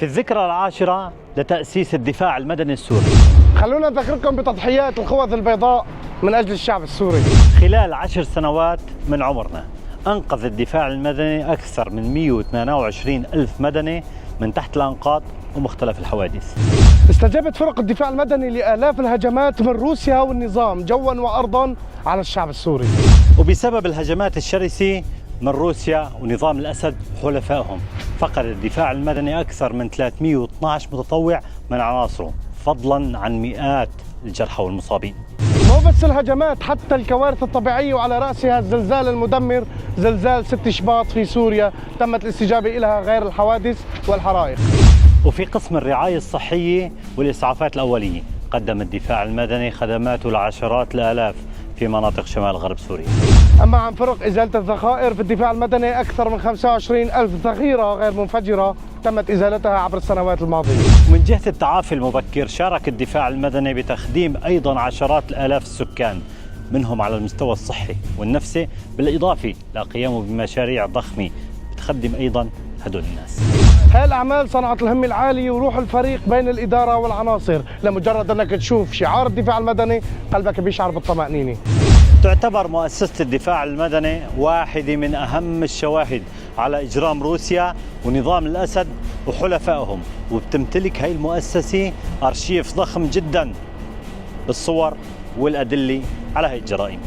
في الذكرى العاشرة لتأسيس الدفاع المدني السوري. خلونا نذكركم بتضحيات القوات البيضاء من أجل الشعب السوري. خلال 10 سنوات من عمرنا أنقذ الدفاع المدني أكثر من 128 ألف مدني من تحت الأنقاض ومختلف الحوادث. استجابت فرق الدفاع المدني لآلاف الهجمات من روسيا والنظام جوا وأرضا على الشعب السوري. وبسبب الهجمات الشرسة من روسيا ونظام الأسد وحلفائهم فقد الدفاع المدني أكثر من 312 متطوع من عناصره، فضلا عن مئات الجرحى والمصابين. مو بس الهجمات، حتى الكوارث الطبيعية وعلى رأسها الزلزال المدمر زلزال 6 شباط في سوريا تمت الاستجابة لها غير الحوادث والحرائق. وفي قسم الرعاية الصحية والإسعافات الأولية قدم الدفاع المدني خدماته لعشرات الآلاف في مناطق شمال غرب سوريا. أما عن فرق إزالة الذخائر في الدفاع المدني أكثر من 25 ألف ذخيرة غير منفجرة تمت إزالتها عبر السنوات الماضية. ومن جهة التعافي المبكر شارك الدفاع المدني بتخديم أيضا عشرات الآلاف السكان، منهم على المستوى الصحي والنفسي، بالإضافة لقيامه بمشاريع ضخمة بتخدم أيضا هدول الناس. هاي الأعمال صنعت الهم العالي وروح الفريق بين الإدارة والعناصر، لمجرد أنك تشوف شعار الدفاع المدني قلبك بيشعر بالطمأنينة. تعتبر مؤسسة الدفاع المدني واحدة من أهم الشواهد على إجرام روسيا ونظام الأسد وحلفائهم، وبتمتلك هاي المؤسسة أرشيف ضخم جدا بالصور والأدلة على هاي الجرائم.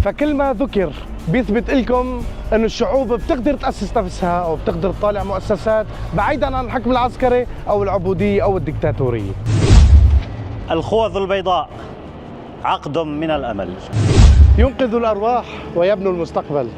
فكل ما ذكر بيثبت لكم أن الشعوب بتقدر تأسس نفسها أو بتقدر تطالع مؤسسات بعيدا عن الحكم العسكري أو العبودية أو الدكتاتورية. الخوذ البيضاء عقد من الأمل، ينقذ الأرواح ويبني المستقبل.